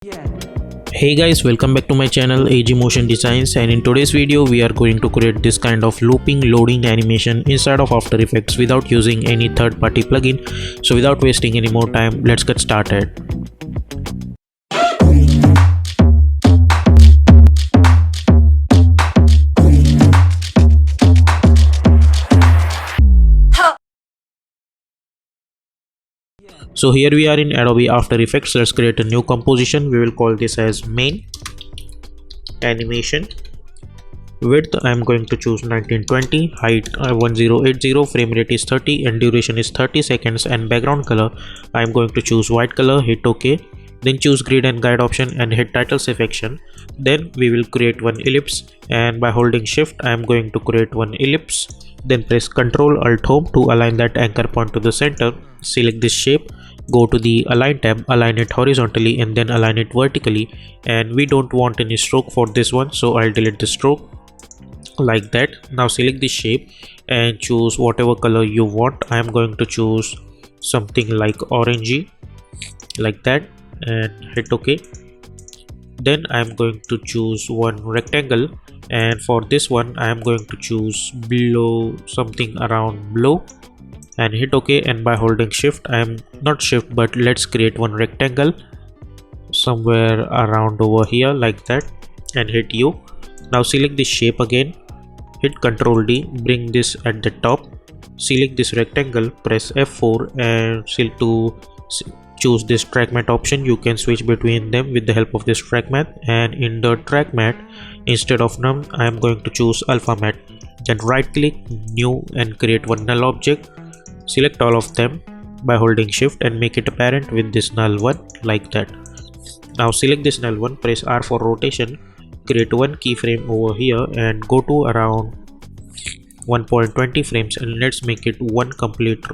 Hey guys, welcome back to my channel AG Motion Designs, and in today's video we are going to create this kind of looping loading animation inside of After Effects without using any third-party plugin. So without wasting any more time, let's get started. So here we are in Adobe After Effects. Let's create a new composition. We will call this as main animation. Width I am going to choose 1920, height 1080, frame rate is 30 and duration is 30 seconds, and background color I am going to choose white color. Hit OK, then choose grid and guide option and hit title selection. Then we will create one ellipse, and by holding shift I am going to create one ellipse. Then press Ctrl Alt Home to align that anchor point to the center. Select this shape, go to the align tab, align it horizontally and then align it vertically, and we don't want any stroke for this one, so I'll delete the stroke like that. Now select this shape and choose whatever color you want. I am going to choose something like orangey like that and hit OK. Then I am going to choose one rectangle, and for this one I am going to choose below, something around below, and hit OK. And by holding shift, I am not shift but let's create one rectangle somewhere around over here like that and hit U. Now select this shape again, hit Ctrl D, bring this at the top, select this rectangle, press F4 and choose this track matte option. You can switch between them with the help of this track matte, and in the track matte instead of none I am going to choose alpha matte. Then right click, new, and create one null object. Select all of them by holding shift and make it apparent with this null one like that. Now select this null one, press R for rotation, create one keyframe over here and go to around 1.20 frames, and let's make it one complete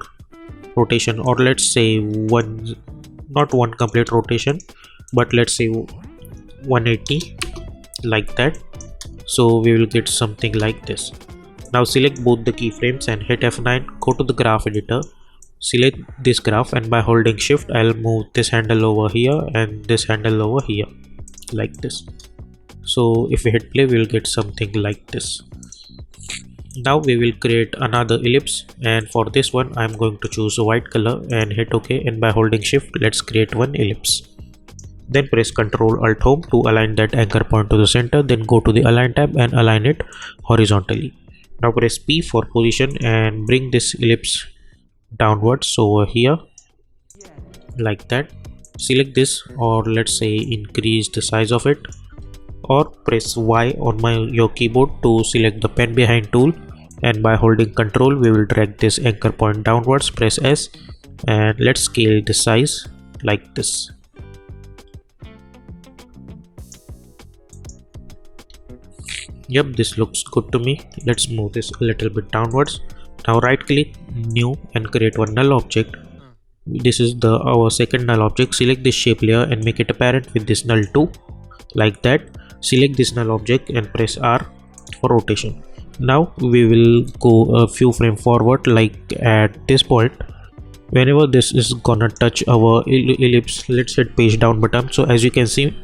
rotation, or let's say not one complete rotation but let's say 180 like that. So we will get something like this. Now select both the keyframes and hit F9, go to the graph editor, select this graph, and by holding shift I'll move this handle over here and this handle over here like this. So if we hit play we will get something like this. Now we will create another ellipse, and for this one I am going to choose a white color and hit OK, and by holding shift let's create one ellipse. Then press Ctrl Alt Home to align that anchor point to the center, then go to the align tab and align it horizontally. Now press P for position and bring this ellipse downwards over here like that. Select this, or let's say increase the size of it, or press Y on your keyboard to select the pen behind tool, and by holding Ctrl we will drag this anchor point downwards. Press S and let's scale the size like this. Yep, this looks good to me. Let's move this a little bit downwards. Now right click, new, and create one null object. This is our second null object. Select this shape layer and make it apparent with this null 2 like that. Select this null object and press R for rotation. Now we will go a few frames forward, like at this point. Whenever this is gonna touch our ellipse, let's hit page down button. So as you can see,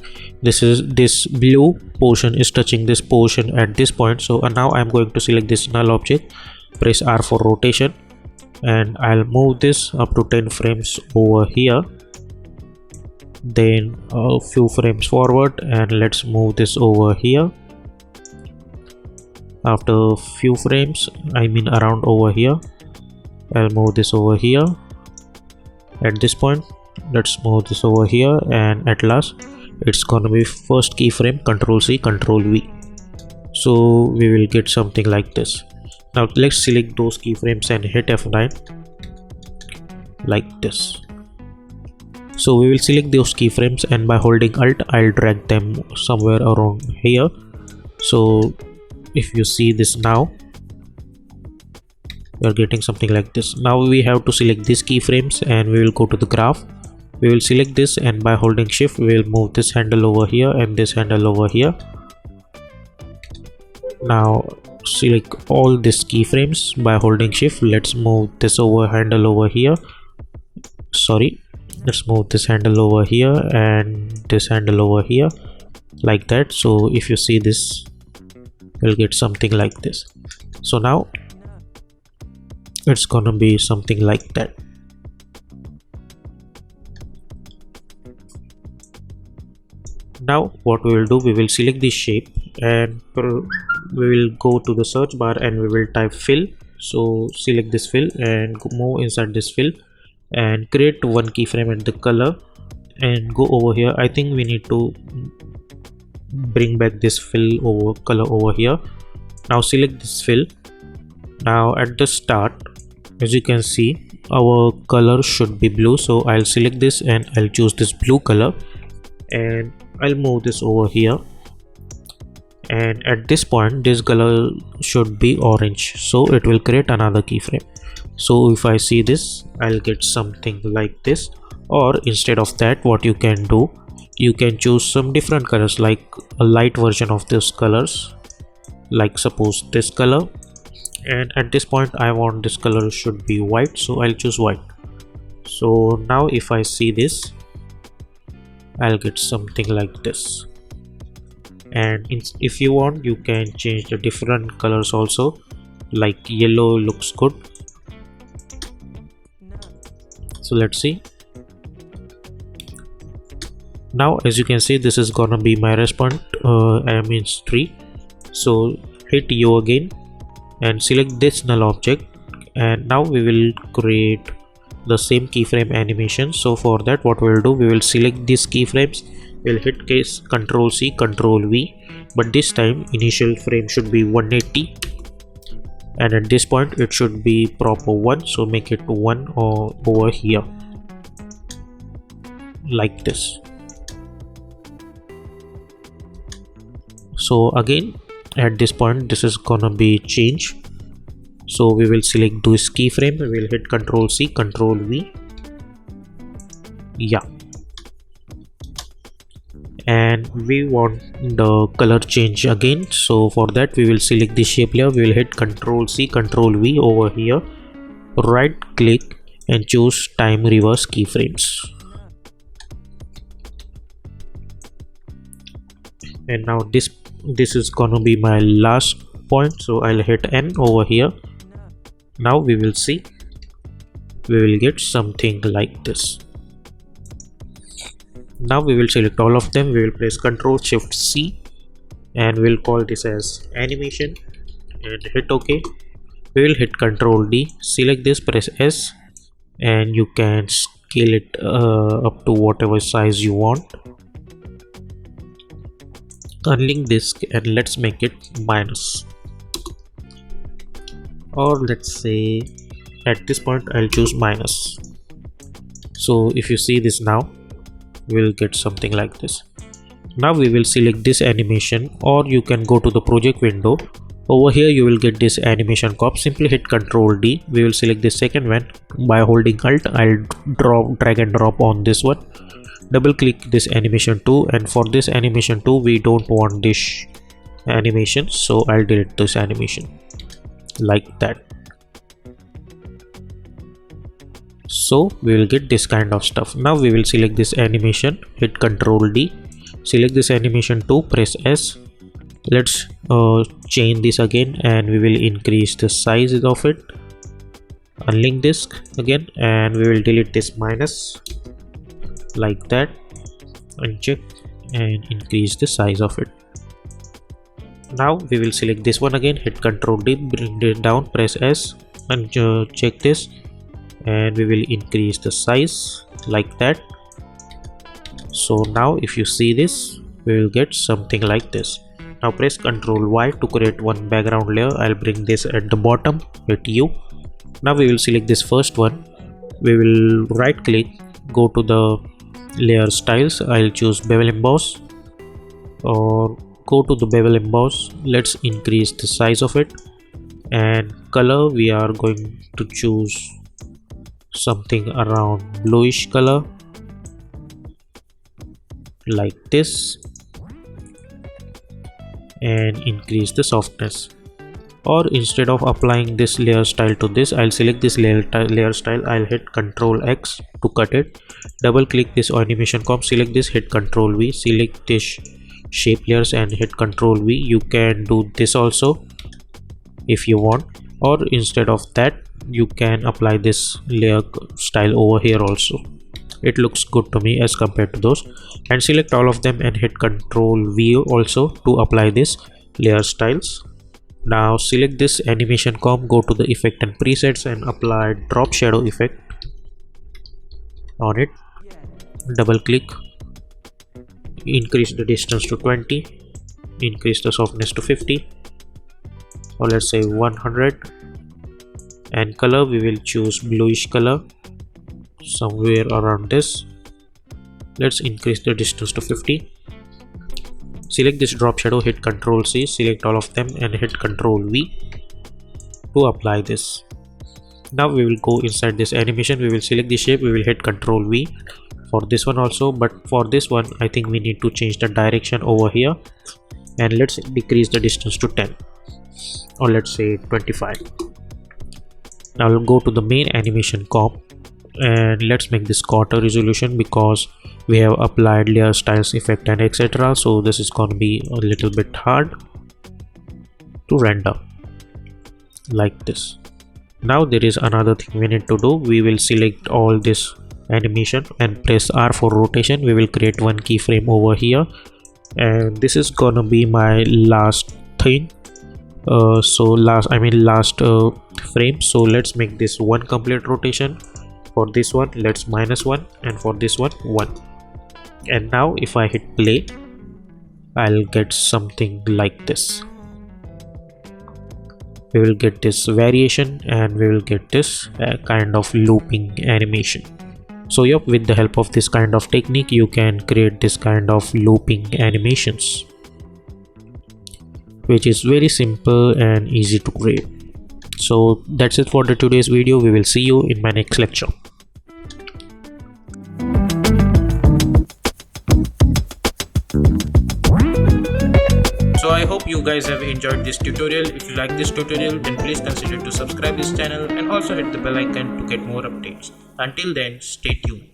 this blue portion is touching this portion at this point. So now I'm going to select this null object, press R for rotation, and I'll move this up to 10 frames over here, then a few frames forward, and let's move this over here. After a few frames, I mean around over here, I'll move this over here. At this point let's move this over here, and at last it's gonna be first keyframe, Ctrl C Ctrl V. So we will get something like this. Now let's select those keyframes and hit F9 like this. So we will select those keyframes, and by holding Alt I'll drag them somewhere around here. So if you see this, now we are getting something like this. Now we have to select these keyframes and we will go to the graph. We will select this, and by holding shift we will move this handle over here and this handle over here. Now select all these keyframes by holding shift. Let's move this handle over here, sorry, Let's move this handle over here and this handle over here, like that. So if you see this, you'll get something like this. So now it's gonna be something like that. Now what we will do, we will select this shape and we will go to the search bar and we will type fill. So select this fill and move inside this fill and create one keyframe at the color and go over here. I think we need to bring back this fill over color over here. Now select this fill. Now at the start, as you can see, our color should be blue, so I'll select this and I'll choose this blue color and I'll move this over here, and at this point this color should be orange, so it will create another keyframe. So if I see this, I'll get something like this. Or instead of that, what you can do, you can choose some different colors, like a light version of these colors, like suppose this color, and at this point I want this color should be white, so I'll choose white. So now if I see this, I'll get something like this. And if you want, you can change the different colors also, like yellow looks good. So let's see. Now as you can see, this is gonna be my response means tree. So hit U again and select this null object, and now we will create the same keyframe animation. So for that, what we will do, we will select these keyframes, we'll hit case Ctrl C Ctrl V, but this time initial frame should be 180 and at this point it should be proper 1, so make it 1 or over here like this. So again at this point this is gonna be change. So we will select this keyframe, we will hit Ctrl C Ctrl V, yeah, and we want the color change again. So for that, we will select the shape layer, we will hit Ctrl C Ctrl V over here, right click and choose time reverse keyframes, and now this is gonna be my last point, so I'll hit N over here. Now we will see, we will get something like this. Now we will select all of them, we will press Ctrl Shift C and we'll call this as animation and hit OK. We will hit Ctrl D, select this, press S, and you can scale it up to whatever size you want. Unlink this and let's make it minus, or let's say at this point I'll choose minus. So if you see this, now we'll get something like this. Now we will select this animation, or you can go to the project window. Over here you will get this animation cop, simply hit Ctrl D, we will select this second one. By holding Alt, I'll drag and drop on this one, double click this animation 2, and for this animation 2 we don't want this animation, so I'll delete this animation like that. So we will get this kind of stuff. Now we will select this animation, hit Ctrl D, select this animation 2, press S. Let's change this again and we will increase the size of it. Unlink this again and we will delete this minus like that, uncheck and increase the size of it. Now we will select this one again, hit Ctrl D, bring it down, press S and check this, and we will increase the size like that. So now if you see this, we will get something like this. Now press Ctrl Y to create one background layer. I'll bring this at the bottom, hit U. Now we will select this first one, we will right click, go to the layer styles, I'll choose bevel emboss, or go to the bevel emboss, let's increase the size of it, and color we are going to choose something around bluish color like this, and increase the softness. Or instead of applying this layer style to this, I'll select this layer style. I'll hit Ctrl X to cut it, double click this animation comp, select this, hit Ctrl V, select this shape layers and hit Ctrl V. You can do this also if you want, or instead of that you can apply this layer style over here also. It looks good to me as compared to those. And select all of them and hit Ctrl V also to apply this layer styles. Now select this animation comp, go to the effect and presets and apply drop shadow effect on it. Double click, increase the distance to 20, increase the softness to 50, or let's say 100, and color we will choose bluish color somewhere around this. Let's increase the distance to 50. Select this drop shadow, hit Ctrl C, select all of them and hit Ctrl V to apply this. Now we will go inside this animation, we will select the shape, we will hit Ctrl V for this one also, but for this one I think we need to change the direction over here, and let's decrease the distance to 10, or let's say 25. Now we'll go to the main animation comp and let's make this quarter resolution, because we have applied layer styles, effect and etc. So this is going to be a little bit hard to render like this. Now there is another thing we need to do. We will select all this animation and press R for rotation. We will create one keyframe over here, and this is gonna be my last thing. last frame. So let's make this one complete rotation. For this one let's -1, and for this one 1. And now if I hit play, I'll get something like this. We will get this variation and we will get this kind of looping animation. So yep, with the help of this kind of technique you can create this kind of looping animations, which is very simple and easy to create. So that's it for today's video. We will see you in my next lecture. So I hope you guys have enjoyed this tutorial. If you like this tutorial, then please consider to subscribe this channel and also hit the bell icon to get more updates. Until then, stay tuned.